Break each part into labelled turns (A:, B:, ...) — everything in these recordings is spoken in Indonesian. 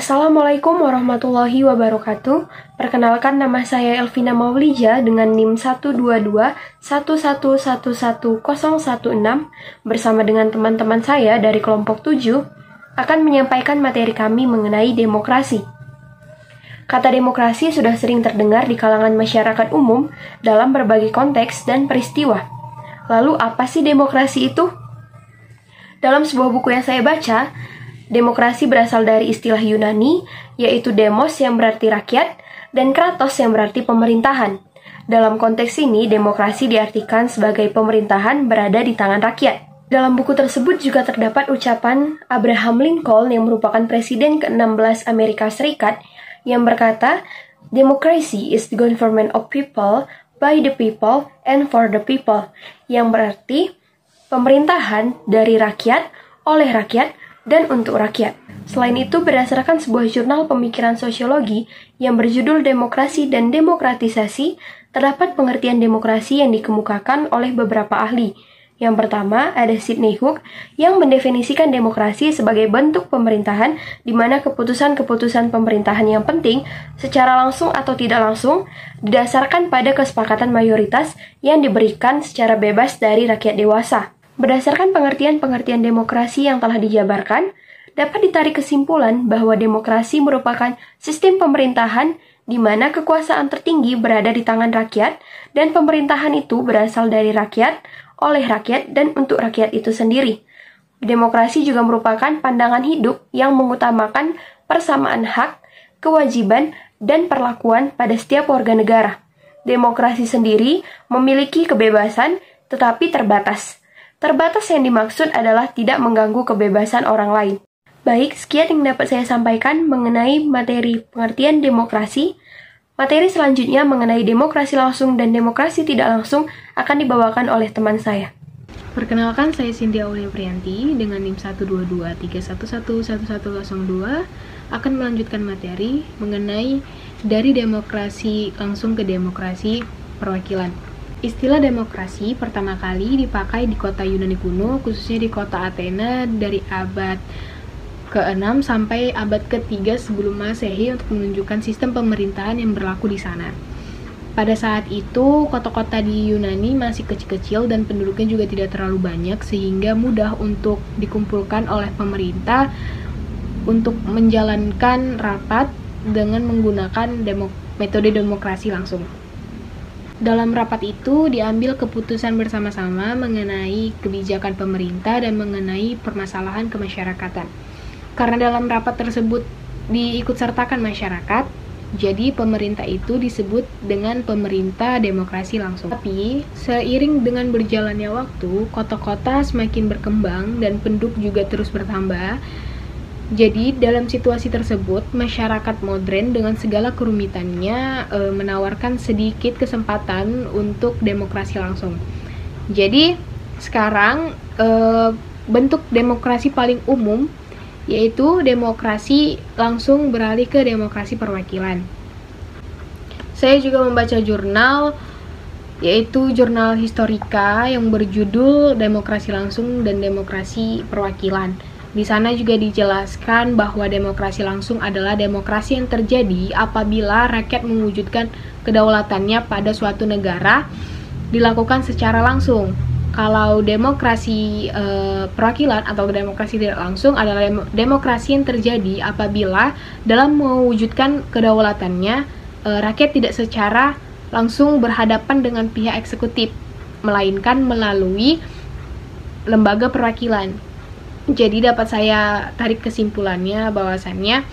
A: Assalamualaikum warahmatullahi wabarakatuh. Perkenalkan, nama saya Elvina Maulija dengan NIM 12211111016 bersama dengan teman-teman saya dari kelompok 7 akan menyampaikan materi kami mengenai demokrasi. Kata demokrasi sudah sering terdengar di kalangan masyarakat umum dalam berbagai konteks dan peristiwa. Lalu apa sih demokrasi itu? Dalam sebuah buku yang saya baca, demokrasi berasal dari istilah Yunani, yaitu demos yang berarti rakyat, dan kratos yang berarti pemerintahan. Dalam konteks ini, demokrasi diartikan sebagai pemerintahan berada di tangan rakyat. Dalam buku tersebut juga terdapat ucapan Abraham Lincoln yang merupakan presiden ke-16 Amerika Serikat yang berkata, "Democracy is the government of people, by the people, and for the people," yang berarti pemerintahan dari rakyat, oleh rakyat, dan untuk rakyat. Selain itu, berdasarkan sebuah jurnal pemikiran sosiologi yang berjudul Demokrasi dan Demokratisasi, terdapat pengertian demokrasi yang dikemukakan oleh beberapa ahli. Yang pertama, ada Sidney Hook yang mendefinisikan demokrasi sebagai bentuk pemerintahan di mana keputusan-keputusan pemerintahan yang penting secara langsung atau tidak langsung didasarkan pada kesepakatan mayoritas yang diberikan secara bebas dari rakyat dewasa. Berdasarkan pengertian-pengertian demokrasi yang telah dijabarkan, dapat ditarik kesimpulan bahwa demokrasi merupakan sistem pemerintahan di mana kekuasaan tertinggi berada di tangan rakyat dan pemerintahan itu berasal dari rakyat, oleh rakyat, dan untuk rakyat itu sendiri. Demokrasi juga merupakan pandangan hidup yang mengutamakan persamaan hak, kewajiban, dan perlakuan pada setiap warga negara. Demokrasi sendiri memiliki kebebasan tetapi terbatas. Terbatas yang dimaksud adalah tidak mengganggu kebebasan orang lain. Baik, sekian yang dapat saya sampaikan mengenai materi pengertian demokrasi. Materi selanjutnya mengenai demokrasi langsung dan demokrasi tidak langsung akan dibawakan oleh teman saya.
B: Perkenalkan, saya Cynthia Aulia Priyanti dengan NIM 12231111102 akan melanjutkan materi mengenai dari demokrasi langsung ke demokrasi perwakilan. Istilah demokrasi pertama kali dipakai di kota Yunani kuno, khususnya di kota Athena dari abad ke-6 sampai abad ke-3 sebelum Masehi untuk menunjukkan sistem pemerintahan yang berlaku di sana. Pada saat itu, kota-kota di Yunani masih kecil-kecil dan penduduknya juga tidak terlalu banyak sehingga mudah untuk dikumpulkan oleh pemerintah untuk menjalankan rapat dengan menggunakan metode demokrasi langsung. Dalam rapat itu diambil keputusan bersama-sama mengenai kebijakan pemerintah dan mengenai permasalahan kemasyarakatan. Karena dalam rapat tersebut diikutsertakan masyarakat, jadi pemerintah itu disebut dengan pemerintah demokrasi langsung. Tapi seiring dengan berjalannya waktu, kota-kota semakin berkembang dan penduduk juga terus bertambah. Jadi dalam situasi tersebut, masyarakat modern dengan segala kerumitannya menawarkan sedikit kesempatan untuk demokrasi langsung. Jadi sekarang bentuk demokrasi paling umum yaitu demokrasi langsung beralih ke demokrasi perwakilan. Saya juga membaca jurnal yaitu jurnal Historika yang berjudul Demokrasi Langsung dan Demokrasi Perwakilan. Di sana juga dijelaskan bahwa demokrasi langsung adalah demokrasi yang terjadi apabila rakyat mewujudkan kedaulatannya pada suatu negara dilakukan secara langsung. Kalau demokrasi perwakilan atau demokrasi tidak langsung adalah demokrasi yang terjadi apabila dalam mewujudkan kedaulatannya rakyat tidak secara langsung berhadapan dengan pihak eksekutif, melainkan melalui lembaga perwakilan. Jadi dapat saya tarik kesimpulannya bahwasannya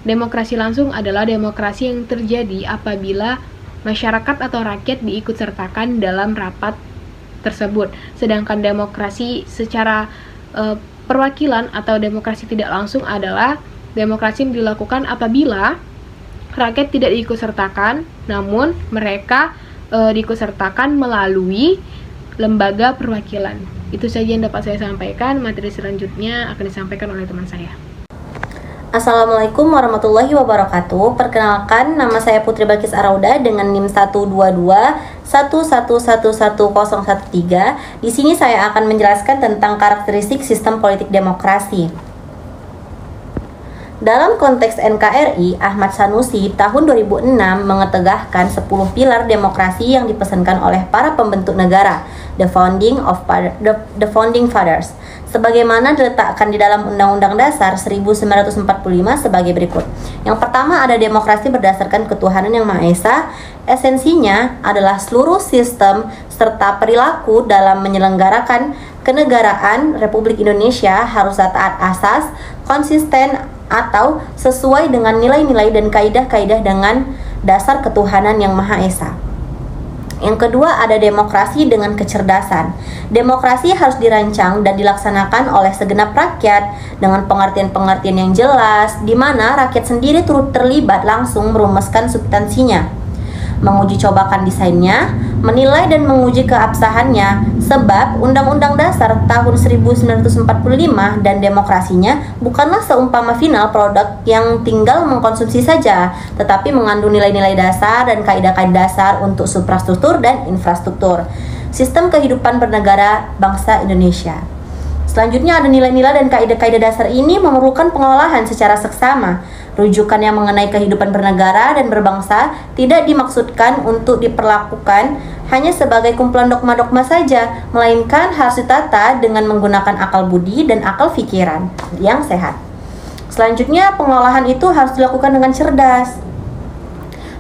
B: demokrasi langsung adalah demokrasi yang terjadi apabila masyarakat atau rakyat diikutsertakan dalam rapat tersebut. Sedangkan demokrasi secara perwakilan atau demokrasi tidak langsung adalah demokrasi yang dilakukan apabila rakyat tidak diikutsertakan, namun mereka diikutsertakan melalui lembaga perwakilan. Itu saja yang dapat saya sampaikan. Materi selanjutnya akan disampaikan oleh teman saya.
C: Assalamualaikum warahmatullahi wabarakatuh. Perkenalkan, nama saya Putri Balkis Arauda dengan NIM 12211111013. Di sini saya akan menjelaskan tentang karakteristik sistem politik demokrasi. Dalam konteks NKRI, Ahmad Sanusi tahun 2006 mengetegahkan 10 pilar demokrasi yang dipesankan oleh para pembentuk negara, the founding fathers, sebagaimana diletakkan di dalam Undang-Undang Dasar 1945 sebagai berikut. Yang pertama ada demokrasi berdasarkan ketuhanan yang Maha Esa. Esensinya adalah seluruh sistem serta perilaku dalam menyelenggarakan kenegaraan Republik Indonesia harus taat asas, konsisten atau sesuai dengan nilai-nilai dan kaidah-kaidah dengan dasar ketuhanan yang Maha Esa. Yang kedua ada demokrasi dengan kecerdasan. Demokrasi harus dirancang dan dilaksanakan oleh segenap rakyat dengan pengertian-pengertian yang jelas, di mana rakyat sendiri turut terlibat langsung merumuskan substansinya, menguji cobakan desainnya, menilai dan menguji keabsahannya, sebab Undang-Undang Dasar tahun 1945 dan demokrasinya bukanlah seumpama final produk yang tinggal mengkonsumsi saja, tetapi mengandung nilai-nilai dasar dan kaidah-kaidah dasar untuk suprastruktur dan infrastruktur sistem kehidupan bernegara bangsa Indonesia. Selanjutnya ada nilai-nilai dan kaidah-kaidah dasar ini memerlukan pengolahan secara seksama. Rujukan yang mengenai kehidupan bernegara dan berbangsa tidak dimaksudkan untuk diperlakukan hanya sebagai kumpulan dogma-dogma saja, melainkan harus ditata dengan menggunakan akal budi dan akal pikiran yang sehat. Selanjutnya, pengolahan itu harus dilakukan dengan cerdas.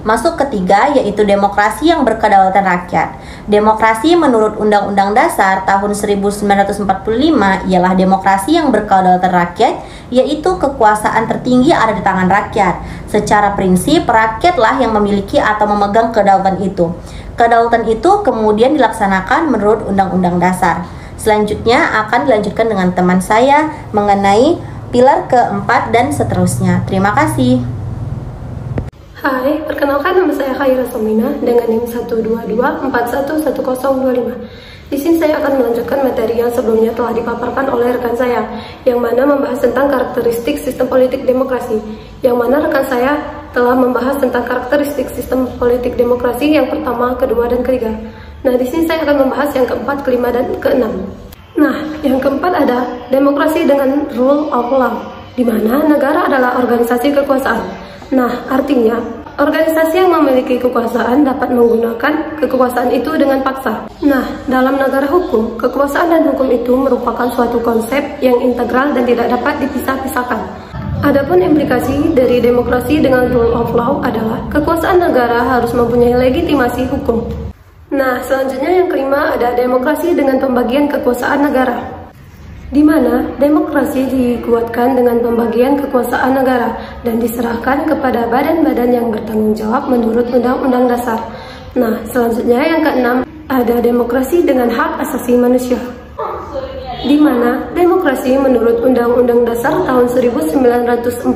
C: Masuk ketiga, yaitu demokrasi yang berkedaulatan rakyat. Demokrasi menurut Undang-Undang Dasar tahun 1945 ialah demokrasi yang berkedaulatan rakyat, yaitu kekuasaan tertinggi ada di tangan rakyat. Secara prinsip, rakyatlah yang memiliki atau memegang kedaulatan itu. Kedaulatan itu kemudian dilaksanakan menurut Undang-Undang Dasar. Selanjutnya akan dilanjutkan dengan teman saya mengenai pilar keempat dan seterusnya. Terima kasih.
A: Hai, perkenalkan nama saya Khaira Somina dengan NIM 122411025. Di sini saya akan melanjutkan materi yang sebelumnya telah dipaparkan oleh rekan saya, yang mana membahas tentang karakteristik sistem politik demokrasi, yang mana rekan saya telah membahas tentang karakteristik sistem politik demokrasi yang pertama, kedua, dan ketiga. Nah, di sini saya akan membahas yang keempat, kelima, dan keenam. Nah, yang keempat ada demokrasi dengan rule of law, di mana negara adalah organisasi kekuasaan. Nah, artinya, organisasi yang memiliki kekuasaan dapat menggunakan kekuasaan itu dengan paksa. Nah, dalam negara hukum, kekuasaan dan hukum itu merupakan suatu konsep yang integral dan tidak dapat dipisah-pisahkan. Adapun implikasi dari demokrasi dengan rule of law adalah kekuasaan negara harus mempunyai legitimasi hukum. Nah, selanjutnya yang kelima ada demokrasi dengan pembagian kekuasaan negara, di mana demokrasi dikuatkan dengan pembagian kekuasaan negara dan diserahkan kepada badan-badan yang bertanggung jawab menurut Undang-Undang Dasar. Nah, selanjutnya yang keenam ada demokrasi dengan hak asasi manusia, di mana demokrasi menurut Undang-Undang Dasar tahun 1945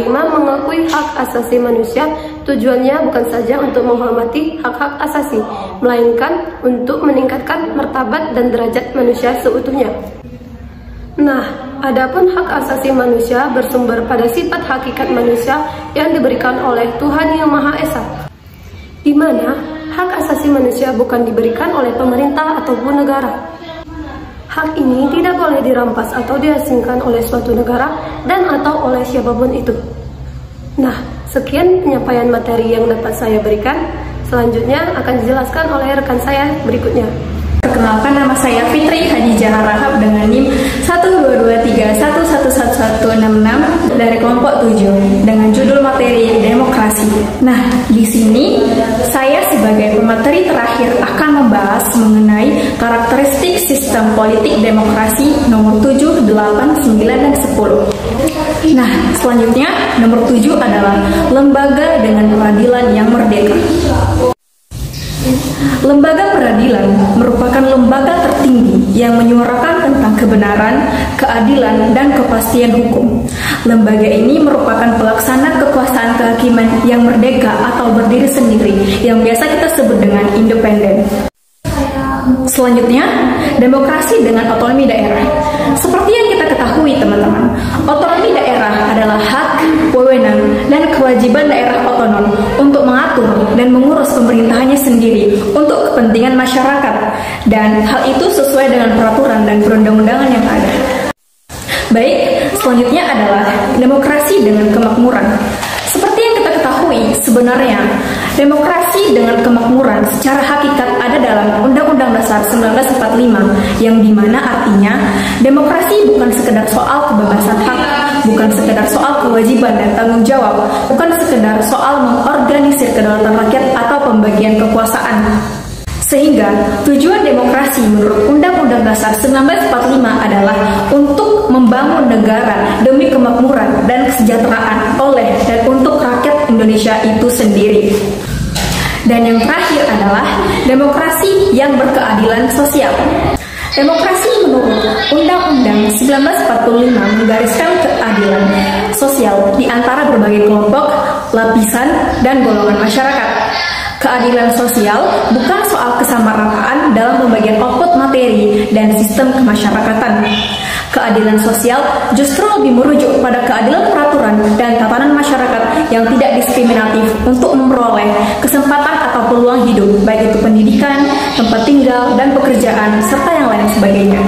A: mengakui hak asasi manusia. Tujuannya bukan saja untuk menghormati hak-hak asasi, melainkan untuk meningkatkan martabat dan derajat manusia seutuhnya. Nah, adapun hak asasi manusia bersumber pada sifat hakikat manusia yang diberikan oleh Tuhan Yang Maha Esa, di mana hak asasi manusia bukan diberikan oleh pemerintah ataupun negara. Hak ini tidak boleh dirampas atau diasingkan oleh suatu negara dan atau oleh siapapun itu. Nah, sekian penyampaian materi yang dapat saya berikan. Selanjutnya akan dijelaskan oleh rekan saya berikutnya.
D: Perkenalkan, nama saya Fitri Hadijah Rahab dengan NIM 12231111166 dari kelompok 7 dengan judul materi demokrasi. Nah, di sini saya sebagai pemateri terakhir akan membahas mengenai karakteristik sistem politik demokrasi nomor 7, 8, 9, dan 10. Nah, selanjutnya nomor 7 adalah lembaga dengan peradilan yang merdeka. Lembaga peradilan merupakan lembaga tertinggi yang menyuarakan tentang kebenaran, keadilan, dan kepastian hukum. Lembaga ini merupakan pelaksana kekuasaan kehakiman yang merdeka atau berdiri sendiri, yang biasa kita sebut dengan independen. Selanjutnya, demokrasi dengan otonomi daerah. Seperti yang kita ketahui, teman-teman, otonomi daerah adalah hak, wewenang, dan kewajiban daerah otonom untuk mengatur dan mengurus pemerintahannya sendiri untuk kepentingan masyarakat, dan hal itu sesuai dengan peraturan dan perundang-undangan yang ada. Baik, Selanjutnya adalah demokrasi dengan kemakmuran. Seperti yang kita ketahui, sebenarnya demokrasi dengan kemakmuran secara hakikat ada dalam Undang-Undang Dasar 1945, yang dimana artinya demokrasi bukan sekedar soal kebebasan hak, bukan sekedar soal kewajiban dan tanggung jawab, bukan sekedar soal mengorganisir kedaulatan rakyat atau pembagian kekuasaan. Sehingga tujuan demokrasi menurut Undang-Undang Dasar 1945 adalah untuk membangun negara demi kemakmuran dan kesejahteraan oleh dan untuk rakyat Indonesia itu sendiri. Dan yang terakhir adalah demokrasi yang berkeadilan sosial. Demokrasi menurut Undang-Undang 1945 menggariskan keadilan sosial di antara berbagai kelompok, lapisan, dan golongan masyarakat. Keadilan sosial bukan soal kesamarataan dalam pembagian output materi dan sistem kemasyarakatan. Keadilan sosial justru lebih merujuk pada keadilan peraturan dan tatanan masyarakat yang tidak diskriminatif untuk memperoleh kesempatan atau peluang hidup, baik itu pendidikan, tempat tinggal, dan pekerjaan, serta yang lain sebagainya.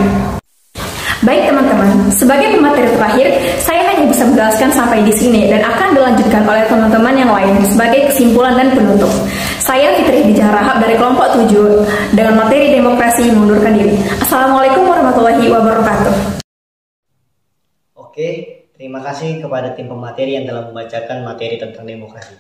D: Baik teman-teman, sebagai pemateri terakhir, saya hanya bisa menjelaskan sampai di sini dan akan dilanjutkan oleh teman-teman yang lain sebagai kesimpulan dan penutup. Saya Fitri Dijah Rahab dari kelompok 7 dengan materi demokrasi mengundurkan diri. Assalamualaikum warahmatullahi wabarakatuh.
E: Oke, terima kasih kepada tim pemateri yang telah membacakan materi tentang demokrasi.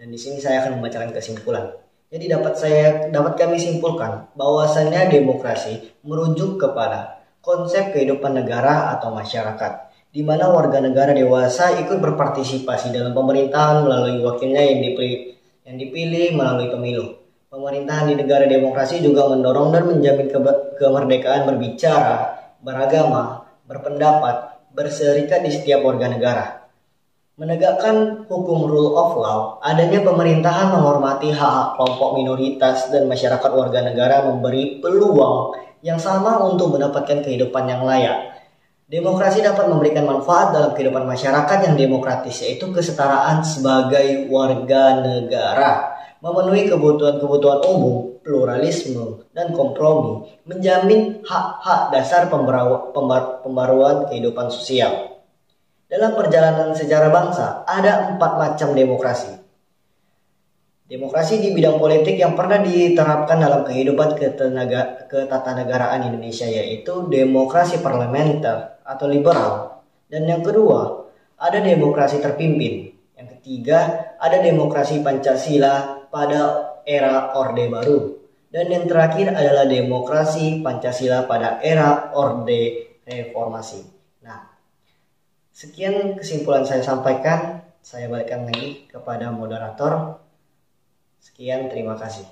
E: Dan di sini saya akan membacakan kesimpulan. Jadi dapat kami simpulkan bahwasannya demokrasi merujuk kepada konsep kehidupan negara atau masyarakat, di mana warga negara dewasa ikut berpartisipasi dalam pemerintahan melalui wakilnya yang dipilih melalui pemilu. Pemerintahan di negara demokrasi juga mendorong dan menjamin kemerdekaan berbicara, beragama, berpendapat, berserikat di setiap warga negara. Menegakkan hukum rule of law, adanya pemerintahan menghormati hak-hak kelompok minoritas dan masyarakat warga negara memberi peluang yang sama untuk mendapatkan kehidupan yang layak. Demokrasi dapat memberikan manfaat dalam kehidupan masyarakat yang demokratis, yaitu kesetaraan sebagai warga negara, memenuhi kebutuhan-kebutuhan umum, pluralisme, dan kompromi, menjamin hak-hak dasar pembaruan kehidupan sosial. Dalam perjalanan sejarah bangsa, ada 4 macam demokrasi. Demokrasi di bidang politik yang pernah diterapkan dalam kehidupan ketatanegaraan Indonesia, yaitu demokrasi parlementer atau liberal. Dan yang kedua, ada demokrasi terpimpin. Yang ketiga, ada demokrasi Pancasila pada era Orde Baru. Dan yang terakhir adalah demokrasi Pancasila pada era Orde Reformasi. Nah, sekian kesimpulan saya sampaikan. Saya balikkan lagi kepada moderator. Sekian, terima kasih.